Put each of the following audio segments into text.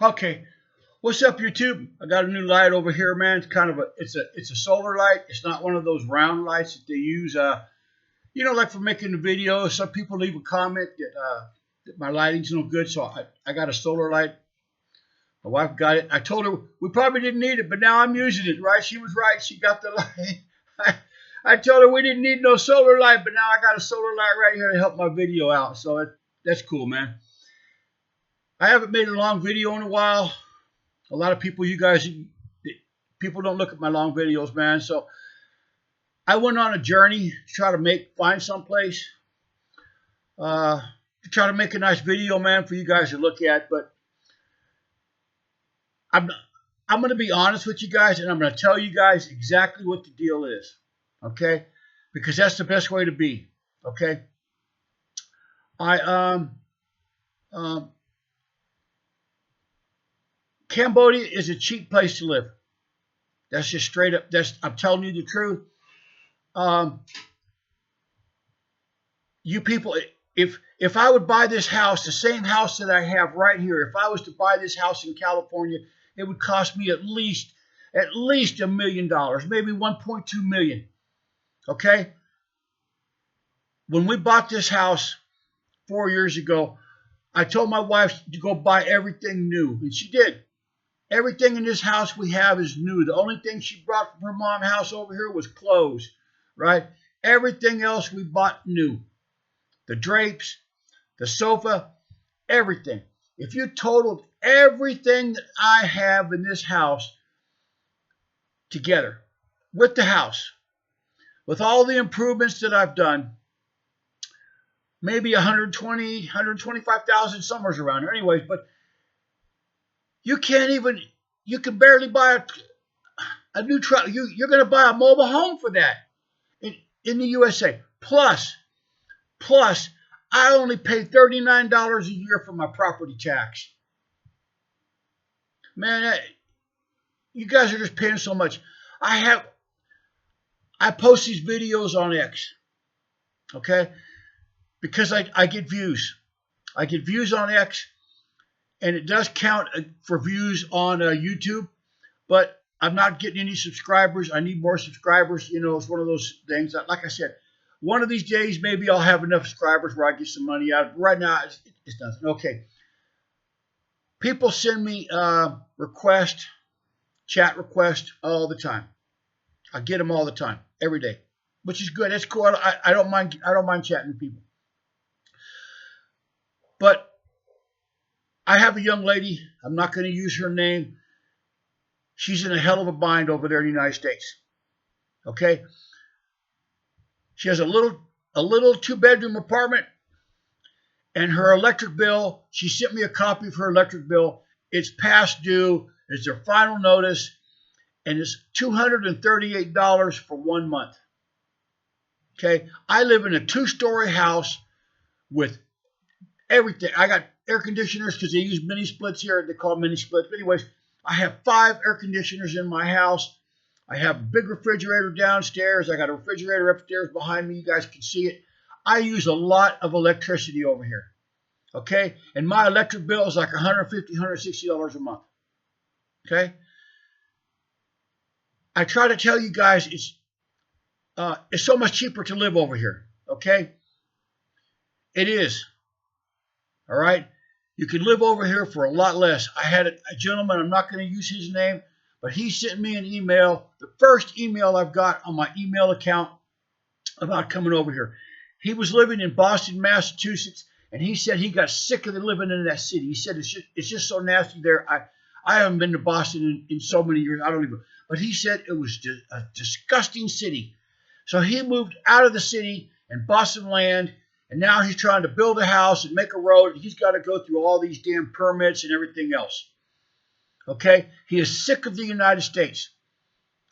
Okay, what's up, YouTube? I got a new light over here, man. It's kind of it's a solar light. It's not one of those round lights that they use. Like for making the video. Some people leave a comment that my lighting's no good, so I got a solar light. My wife got it. I told her we probably didn't need it, but now I'm using it. Right? She was right. She got the light. I told her we didn't need no solar light, but now I got a solar light right here to help my video out. So that's cool, man. I haven't made a long video in a while. A lot of people, people don't look at my long videos, man. So I went on a journey to try to find someplace to try to make a nice video, man, for you guys to look at. But I'm going to be honest with you guys, and I'm going to tell you guys exactly what the deal is, okay? Because that's the best way to be, okay? Cambodia is a cheap place to live. That's just straight up. I'm telling you the truth. You people, if I would buy this house, the same house that I have right here, if I was to buy this house in California, it would cost me at least $1 million, maybe 1.2 million. Okay? When we bought this house 4 years ago, I told my wife to go buy everything new, and she did. Everything in this house we have is new. The only thing she brought from her mom's house over here was clothes, right? Everything else we bought new. The drapes, the sofa, everything. If you totaled everything that I have in this house together, with the house, with all the improvements that I've done, maybe 120, 125,000, somewhere around there. Anyways, but you can barely buy a new truck. You're going to buy a mobile home for that in the USA. Plus, I only pay $39 a year for my property tax. Man, you guys are just paying so much. I post these videos on X, okay? Because I get views. I get views on X. And it does count for views on YouTube, but I'm not getting any subscribers. I need more subscribers. It's one of those things. Like I said, one of these days, maybe I'll have enough subscribers where I get some money out. Right now, it's nothing. Okay. People send me chat requests all the time. I get them all the time, every day, which is good. That's cool. I don't mind. I don't mind chatting with people. But I have a young lady. I'm not going to use her name. She's in a hell of a bind over there in the United States. Okay? She has a little 2-bedroom apartment, and her electric bill, she sent me a copy of her electric bill. It's past due. It's their final notice, and it's $238 for 1 month. Okay? I live in a 2-story house with everything. I got air conditioners because they use mini splits here. They call them mini splits. But anyways, I have 5 air conditioners in my house. I have a big refrigerator downstairs. I got a refrigerator upstairs behind me. You guys can see it. I use a lot of electricity over here. Okay? And my electric bill is like $150, $160 a month. Okay? I try to tell you guys it's so much cheaper to live over here. Okay? It is. All right? You can live over here for a lot less. I had a gentleman, I'm not going to use his name, but he sent me an email, the first email I've got on my email account about coming over here. He was living in Boston, Massachusetts, and he said he got sick of living in that city. He said it's just so nasty there. I haven't been to Boston in so many years. I don't even. But he said it was a disgusting city. So he moved out of the city and bought some land. And now he's trying to build a house and make a road. And he's got to go through all these damn permits and everything else. Okay? He is sick of the United States.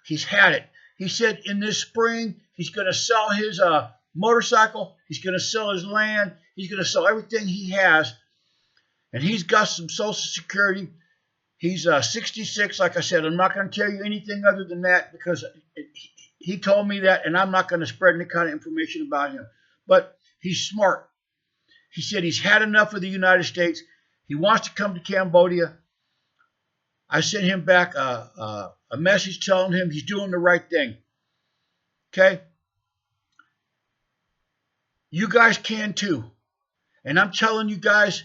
He's had it. He said in this spring, he's going to sell his motorcycle. He's going to sell his land. He's going to sell everything he has. And he's got some Social Security. He's 66. Like I said, I'm not going to tell you anything other than that because he told me that. And I'm not going to spread any kind of information about him. But he's smart. He said he's had enough of the United States. He wants to come to Cambodia. I sent him back a message telling him he's doing the right thing. Okay? You guys can too. And I'm telling you guys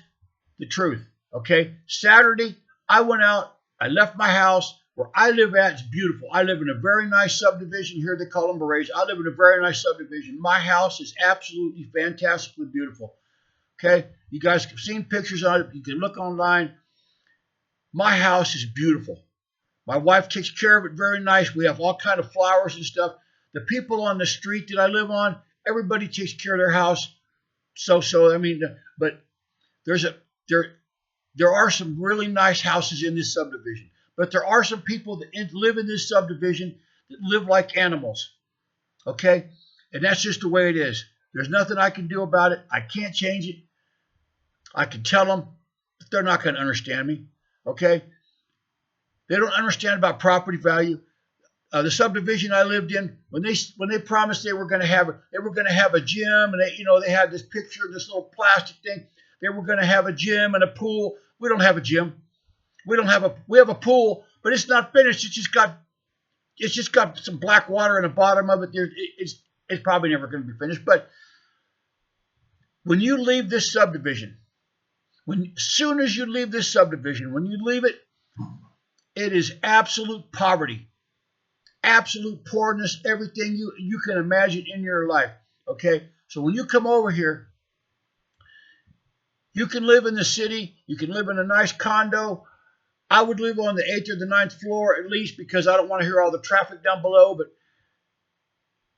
the truth. Okay? Saturday, I went out. I left my house. Where I live at, it's beautiful. I live in a very nice subdivision here. They call them berets. I live in a very nice subdivision. My house is absolutely fantastically beautiful. Okay? You guys have seen pictures on it. You can look online. My house is beautiful. My wife takes care of it very nice. We have all kind of flowers and stuff. The people on the street that I live on, everybody takes care of their house. I mean, but there are some really nice houses in this subdivision. But there are some people that live in this subdivision that live like animals. Okay? And that's just the way it is. There's nothing I can do about it. I can't change it. I can tell them, but they're not going to understand me. Okay? They don't understand about property value. The subdivision I lived in, when they promised they were going to have a gym, and they had this picture, this little plastic thing. They were going to have a gym and a pool. We don't have a gym. We have a pool, but it's not finished. It's just got some black water in the bottom of it. It's probably never going to be finished. But when you leave this subdivision, as soon as you leave this subdivision, when you leave it, it is absolute poverty, absolute poorness, everything you can imagine in your life. Okay, so when you come over here, you can live in the city. You can live in a nice condo. I would live on the 8th or the 9th floor at least, because I don't want to hear all the traffic down below. But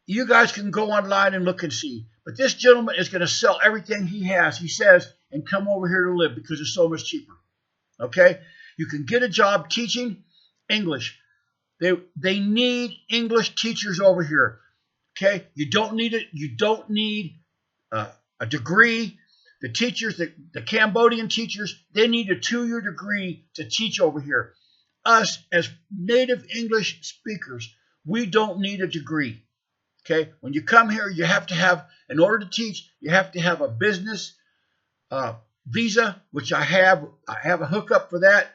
you guys can go online and look and see. But this gentleman is going to sell everything he has, he says, and come over here to live because it's so much cheaper. Okay? You can get a job teaching English. They need English teachers over here. Okay? You don't need it. You don't need a degree. The teachers, the Cambodian teachers, they need a 2-year degree to teach over here. Us, as native English speakers, we don't need a degree. Okay? When you come here, you have to have, in order to teach, you have to have a business visa, which I have. I have a hookup for that,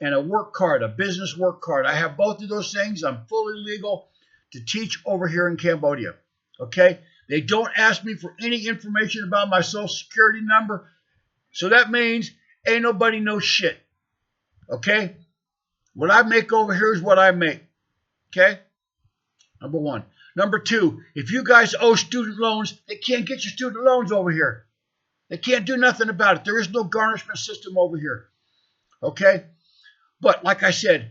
and a work card, a business work card. I have both of those things. I'm fully legal to teach over here in Cambodia. Okay? They don't ask me for any information about my social security number. So that means ain't nobody knows shit. Okay? What I make over here is what I make. Okay? Number one. Number two, if you guys owe student loans, they can't get your student loans over here. They can't do nothing about it. There is no garnishment system over here. Okay? But like I said,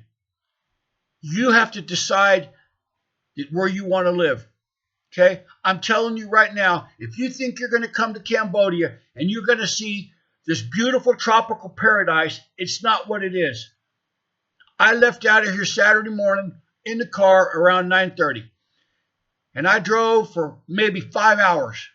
you have to decide where you want to live. Okay? I'm telling you right now, if you think you're going to come to Cambodia and you're going to see this beautiful tropical paradise, it's not what it is. I left out of here Saturday morning in the car around 9:30. And I drove for maybe 5 hours.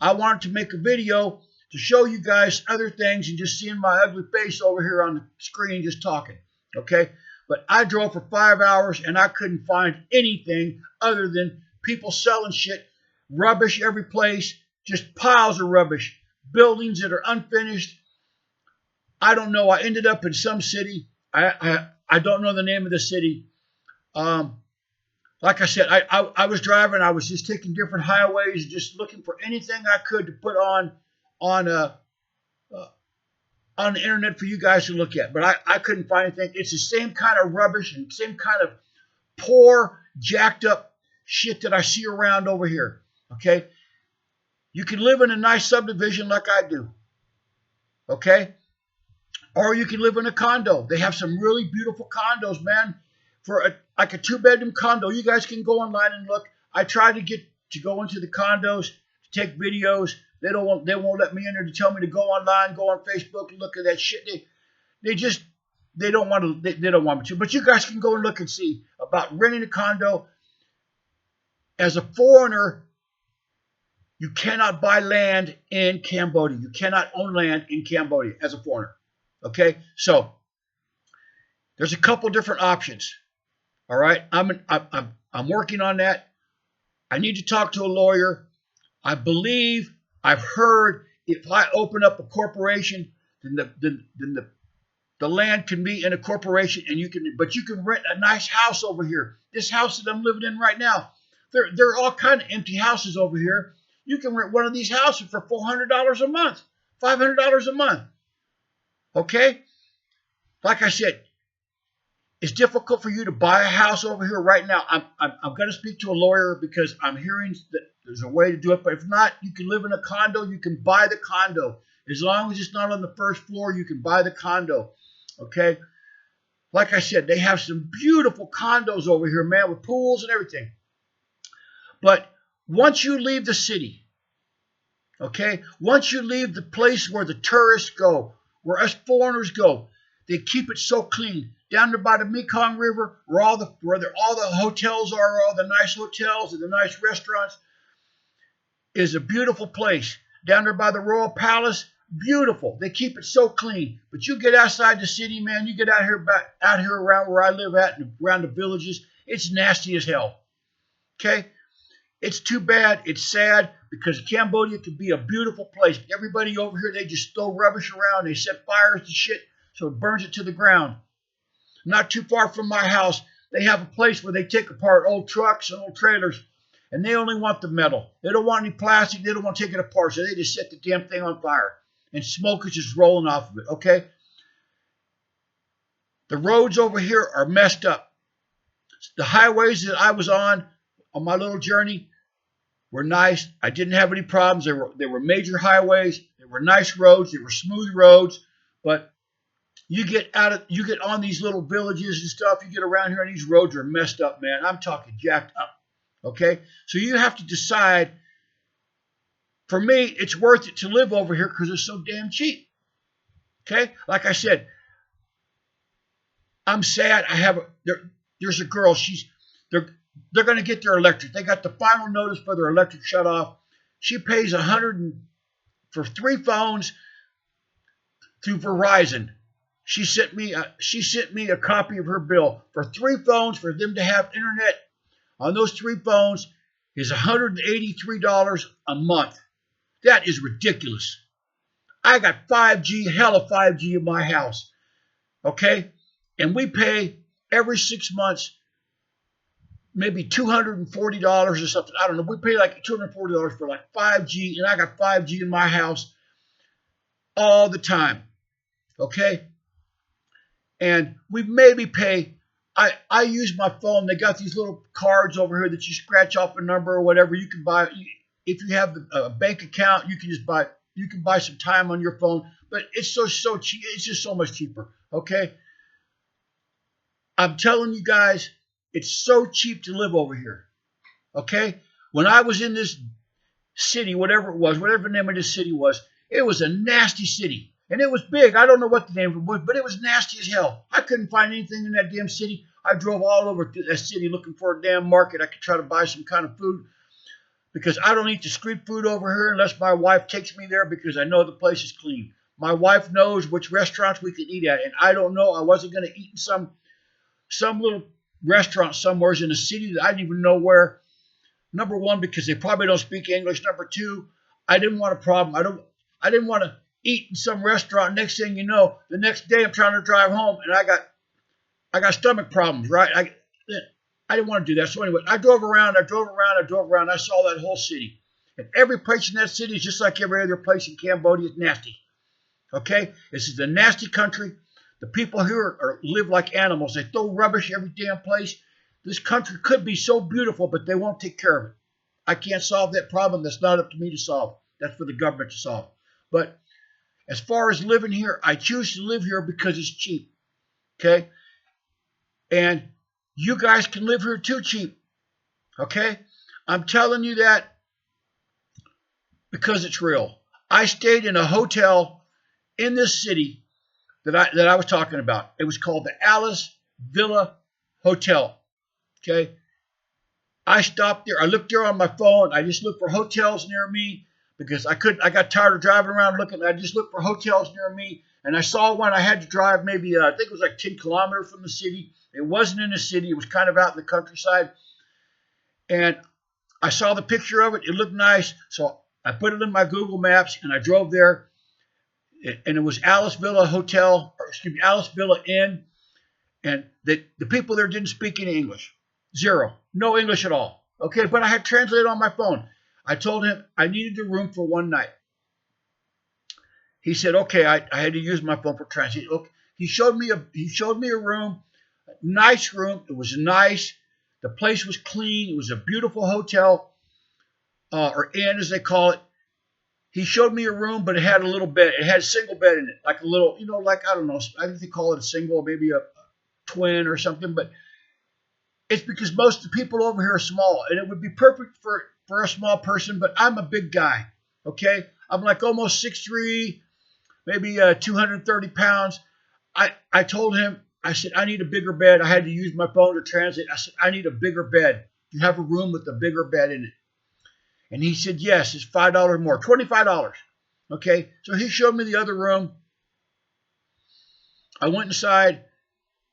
I wanted to make a video to show you guys other things and just seeing my ugly face over here on the screen just talking. Okay? But I drove for 5 hours and I couldn't find anything other than people selling shit, rubbish every place, just piles of rubbish, buildings that are unfinished. I don't know. I ended up in some city. I don't know the name of the city. Like I said, I was driving. I was just taking different highways, just looking for anything I could to put on the internet for you guys to look at. But I couldn't find anything. It's the same kind of rubbish and same kind of poor, jacked up shit that I see around over here. Okay? You can live in a nice subdivision like I do. Okay? Or you can live in a condo. They have some really beautiful condos, man. For like a 2-bedroom condo, you guys can go online and look. I tried to get to go into the condos, to take videos. They won't let me in there to tell me to go online, go on Facebook and look at that shit. They don't want to. They don't want me to. But you guys can go and look and see about renting a condo. As a foreigner, you cannot buy land in Cambodia. You cannot own land in Cambodia as a foreigner. Okay, so there's a couple different options. All right, I'm working on that. I need to talk to a lawyer. I believe I've heard if I open up a corporation, then The land can be in a corporation, and but you can rent a nice house over here. This house that I'm living in right now, there are all kind of empty houses over here. You can rent one of these houses for $400 a month, $500 a month. Okay? Like I said, it's difficult for you to buy a house over here right now. I'm going to speak to a lawyer because I'm hearing that there's a way to do it. But if not, you can live in a condo. You can buy the condo. As long as it's not on the first floor, you can buy the condo. Okay? Like I said, they have some beautiful condos over here, man, with pools and everything. But once you leave the city, okay, once you leave the place where the tourists go, where us foreigners go, they keep it so clean. Down there by the Mekong River, where all the hotels are, all the nice hotels and the nice restaurants, is a beautiful place. Down there by the Royal Palace, beautiful. They keep it so clean. But you get outside the city, man, you get out here around where I live at, and around the villages, it's nasty as hell. Okay? It's too bad. It's sad because Cambodia could be a beautiful place. Everybody over here, they just throw rubbish around. They set fires to shit so it burns it to the ground. Not too far from my house, they have a place where they take apart old trucks and old trailers, and they only want the metal. They don't want any plastic. They don't want to take it apart, so they just set the damn thing on fire, and smoke is just rolling off of it, okay? The roads over here are messed up. The highways that I was on my little journey were nice. I didn't have any problems. They were major highways. They were nice roads. They were smooth roads, but you get on these little villages and stuff, you get around here and these roads are messed up, man. I'm talking jacked up. Okay? So you have to decide. For me, it's worth it to live over here because it's so damn cheap. Okay? Like I said, I'm sad. There's a girl, they're going to get their electric. They got the final notice for their electric shut off. She pays for 3 phones through Verizon. She sent me a copy of her bill for 3 phones. For them to have internet on those 3 phones is $183 a month. That is ridiculous. I got 5G, hella 5G in my house. Okay? And we pay every 6 months maybe $240 or something. I don't know. We pay like $240 for like 5G, and I got 5G in my house all the time. Okay? And we maybe pay, I use my phone. They got these little cards over here that you scratch off a number or whatever. You can buy, if you have a bank account, you can buy some time on your phone. But it's so cheap. It's just so much cheaper. Okay? I'm telling you guys, it's so cheap to live over here. Okay? When I was in this city, whatever it was, whatever the name of this city was, it was a nasty city. And it was big. I don't know what the name of it was, but it was nasty as hell. I couldn't find anything in that damn city. I drove all over that city looking for a damn market I could try to buy some kind of food, because I don't eat the street food over here unless my wife takes me there, because I know the place is clean. My wife knows which restaurants we can eat at, and I don't know. I wasn't going to eat in some little restaurant somewhere in a city that I didn't even know where. Number one, because they probably don't speak English. Number two, I didn't want a problem. I didn't want to eat in some restaurant. Next thing you know, the next day I'm trying to drive home and I got stomach problems, right? I didn't want to do that. So anyway, I drove around. I saw that whole city. And every place in that city is just like every other place in Cambodia. It's nasty. Okay? This is a nasty country. The people here live like animals. They throw rubbish every damn place. This country could be so beautiful, but they won't take care of it. I can't solve that problem. That's not up to me to solve. That's for the government to solve. But as far as living here, I choose to live here because it's cheap. Okay? And you guys can live here too cheap. Okay? I'm telling you that because it's real. I stayed in a hotel in this city that I was talking about. It was called the Alice Villa Hotel. Okay? I stopped there. I looked there on my phone. I just looked for hotels near me, because I got tired of driving around looking. I just looked for hotels near me, and I saw one. I had to drive maybe, I think it was like 10 kilometers from the city. It wasn't in the city. It was kind of out in the countryside. And I saw the picture of it. It looked nice. So I put it in my Google Maps, and I drove there. and it was Alice Villa Hotel, or excuse me, Alice Villa Inn, and the people there didn't speak any English. Zero. No English at all. Okay, but I had translated on my phone. I told him I needed the room for one night. He said, okay, I had to use my phone for translation. Okay. He showed me a room, a nice room. It was nice. The place was clean. It was a beautiful hotel, or inn as they call it. He showed me a room, but it had a little bed. It had a single bed in it, like a little, like, I don't know, I think they call it a single, maybe a twin or something, but it's because most of the people over here are small, and it would be perfect for a small person, but I'm a big guy, okay? I'm like almost 6'3", maybe 230 pounds. I told him, I said, I need a bigger bed. I had to use my phone to translate. I said, I need a bigger bed. You have a room with a bigger bed in it. And he said, yes, it's $5 more, $25. Okay, so he showed me the other room. I went inside.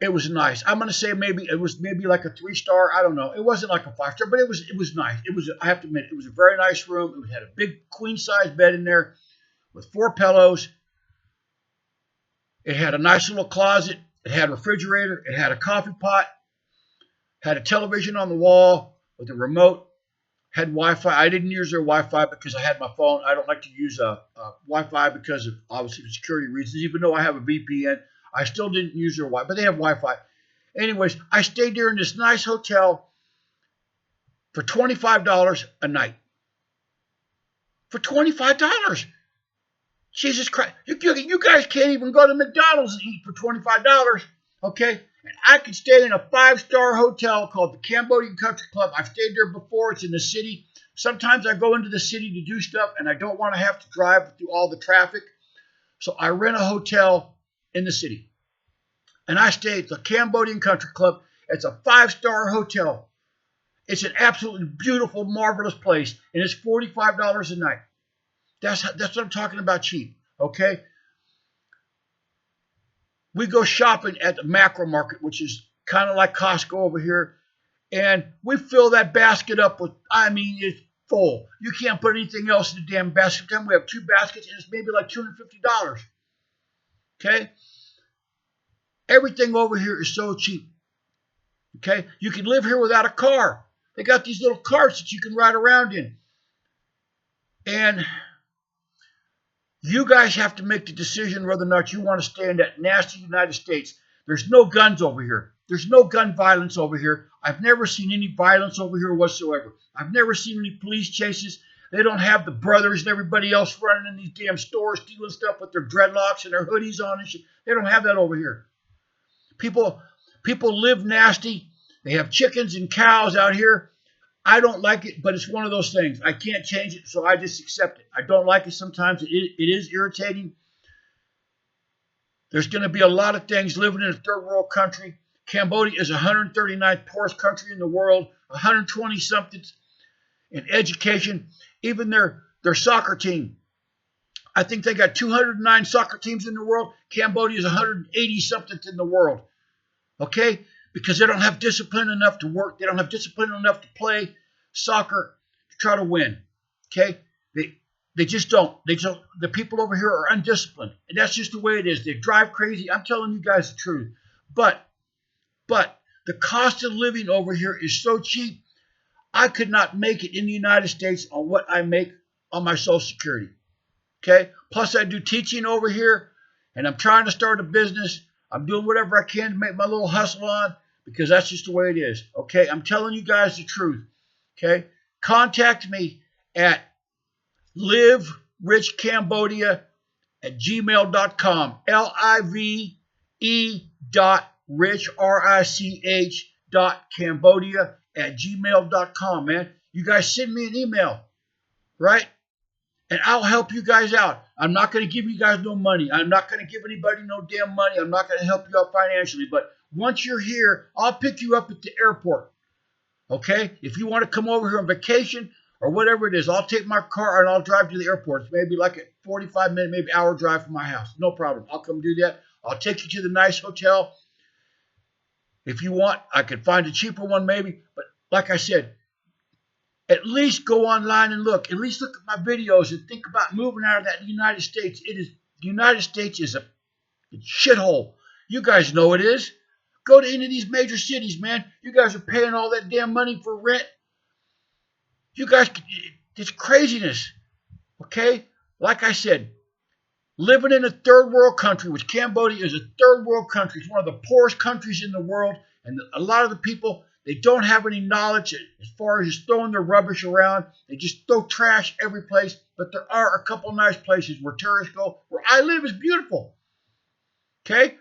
It was nice. I'm going to say it was maybe like a 3-star. I don't know. It wasn't like a 5-star, but it was nice. I have to admit, it was a very nice room. It had a big queen-size bed in there with 4 pillows. It had a nice little closet. It had a refrigerator. It had a coffee pot. Had a television on the wall with a remote. Had Wi-Fi. I didn't use their Wi-Fi because I had my phone. I don't like to use Wi-Fi because of obviously security reasons. Even though I have a VPN, I still didn't use their Wi-Fi. But they have Wi-Fi. Anyways, I stayed there in this nice hotel for $25 a night. For $25. Jesus Christ. You guys can't even go to McDonald's and eat for $25. Okay? And I could stay in a 5-star hotel called the Cambodian Country Club. I've stayed there before. It's in the city. Sometimes I go into the city to do stuff, and I don't want to have to drive through all the traffic. So I rent a hotel in the city. And I stay at the Cambodian Country Club. It's a 5-star hotel. It's an absolutely beautiful, marvelous place. And it's $45 a night. That's what I'm talking about cheap. Okay? We go shopping at the macro market, which is kind of like Costco over here. And we fill that basket up with, it's full. You can't put anything else in the damn basket. Then we have 2 baskets, and it's maybe like $250. Okay? Everything over here is so cheap. Okay? You can live here without a car. They got these little carts that you can ride around in. And you guys have to make the decision whether or not you want to stay in that nasty United States. There's no guns over here. There's no gun violence over here. I've never seen any violence over here whatsoever. I've never seen any police chases. They don't have the brothers and everybody else running in these damn stores stealing stuff with their dreadlocks and their hoodies on and shit. They don't have that over here. People live nasty. They have chickens and cows out here. I don't like it, but it's one of those things. I can't change it, so I just accept it. I don't like it sometimes. It is irritating. There's going to be a lot of things living in a third world country. Cambodia is 139th poorest country in the world, 120-something in education. Even their soccer team. I think they got 209 soccer teams in the world. Cambodia is 180-something in the world. Okay? Because they don't have discipline enough to work. They don't have discipline enough to play soccer to try to win. Okay? They just don't. The people over here are undisciplined. And that's just the way it is. They drive crazy. I'm telling you guys the truth. But the cost of living over here is so cheap, I could not make it in the United States on what I make on my Social Security. Okay? Plus, I do teaching over here, and I'm trying to start a business. I'm doing whatever I can to make my little hustle on, because that's just the way it is. Okay? I'm telling you guys the truth. Okay? Contact me at LIVE.RICH.CAMBODIA@gmail.com. LIVE.RICH.Cambodia@gmail.com, man. You guys send me an email, right? And I'll help you guys out. I'm not going to give you guys no money. I'm not going to give anybody no damn money. I'm not going to help you out financially. But once you're here, I'll pick you up at the airport. Okay? If you want to come over here on vacation or whatever it is, I'll take my car and I'll drive to the airport. It's maybe like a 45-minute, maybe hour drive from my house. No problem. I'll come do that. I'll take you to the nice hotel. If you want, I could find a cheaper one maybe. But like I said, at least go online and look. At least look at my videos and think about moving out of that United States. It is The United States is a shithole. You guys know it is. Go to any of these major cities, man. You guys are paying all that damn money for rent. You guys, it's craziness. Okay? Like I said, living in a third world country, which Cambodia is a third world country. It's one of the poorest countries in the world. And a lot of the people, they don't have any knowledge as far as just throwing their rubbish around. They just throw trash every place. But there are a couple nice places where tourists go. Where I live is beautiful. Okay?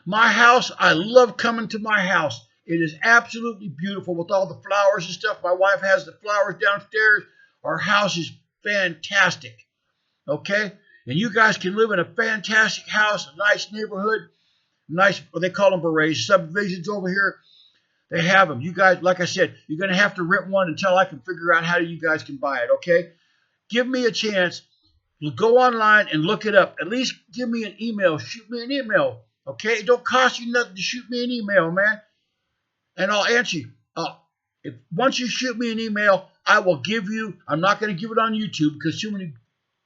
My house, I love coming to my house. It is absolutely beautiful with all the flowers and stuff. My wife has the flowers downstairs. Our house is fantastic. Okay? And you guys can live in a fantastic house, a nice neighborhood, nice, what they call them berets, subdivisions over here. They have them. You guys, like I said, you're going to have to rent one until I can figure out how you guys can buy it, okay? Give me a chance. Go online and look it up. At least give me an email. Shoot me an email, okay? It don't cost you nothing to shoot me an email, man. And I'll answer you. Once you shoot me an email, I will give you, I'm not going to give it on YouTube because too many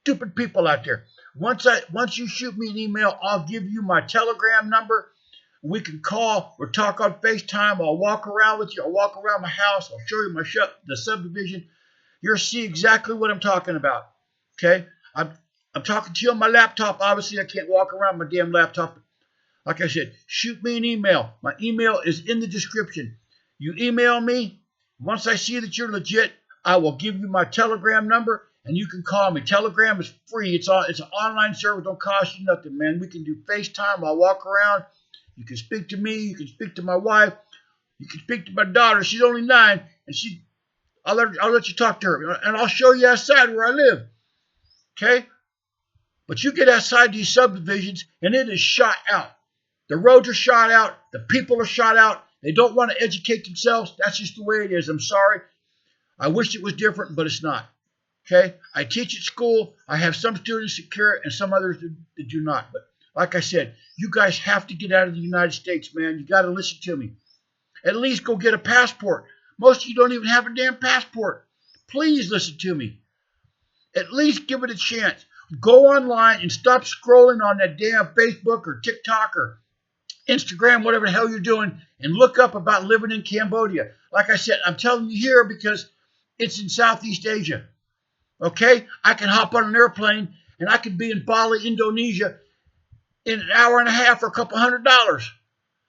stupid people out there. Once you shoot me an email, I'll give you my Telegram number. We can call or talk on FaceTime. I'll walk around with you. I'll walk around my house. I'll show you the subdivision. You'll see exactly what I'm talking about. Okay? I'm talking to you on my laptop. Obviously, I can't walk around my damn laptop. Like I said, shoot me an email. My email is in the description. You email me. Once I see that you're legit, I will give you my Telegram number, and you can call me. Telegram is free. It's an online service. Don't cost you nothing, man. We can do FaceTime. I'll walk around. You can speak to me. You can speak to my wife. You can speak to my daughter. She's only 9, and I'll let you talk to her, and I'll show you outside where I live. Okay? But you get outside these subdivisions, and it is shot out. The roads are shot out. The people are shot out. They don't want to educate themselves. That's just the way it is. I'm sorry. I wish it was different, but it's not. Okay? I teach at school. I have some students that care and some others that do not. But like I said, you guys have to get out of the United States, man. You got to listen to me. At least go get a passport. Most of you don't even have a damn passport. Please listen to me. At least give it a chance. Go online and stop scrolling on that damn Facebook or TikTok or Instagram, whatever the hell you're doing, and look up about living in Cambodia. Like I said, I'm telling you here because it's in Southeast Asia. Okay? I can hop on an airplane and I can be in Bali, Indonesia in an hour and a half for a couple $100.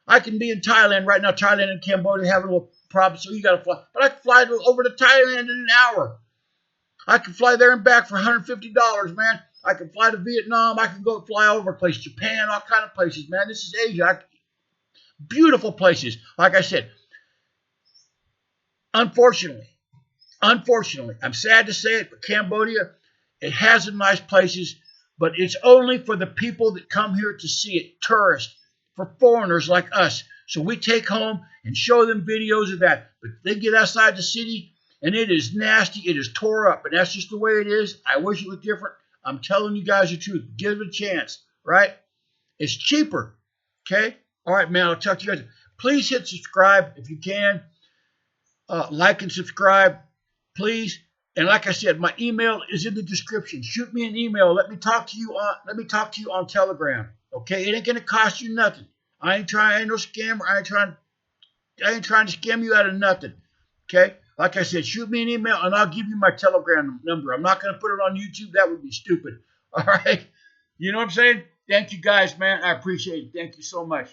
I can be in Thailand right now. Thailand and Cambodia have a little problem, so you got to fly. But I can fly over to Thailand in an hour. I can fly there and back for $150, man. I can fly to Vietnam. I can go fly all over the place. Japan, all kind of places, man. This is Asia. Beautiful places. Like I said, unfortunately, I'm sad to say it, but Cambodia, it has some nice places, but it's only for the people that come here to see it, tourists, for foreigners like us. So we take home and show them videos of that. But they get outside the city, and it is nasty. It is tore up, and that's just the way it is. I wish it was different. I'm telling you guys the truth. Give it a chance, right? It's cheaper, okay? All right, man, I'll talk to you guys. Please hit subscribe if you can. Like and subscribe, please. And like I said, my email is in the description. Shoot me an email. Let me talk to you on Telegram. Okay? It ain't gonna cost you nothing. I ain't no scammer. I ain't trying to scam you out of nothing. Okay? Like I said, shoot me an email and I'll give you my Telegram number. I'm not gonna put it on YouTube. That would be stupid. All right? You know what I'm saying? Thank you guys, man. I appreciate it. Thank you so much.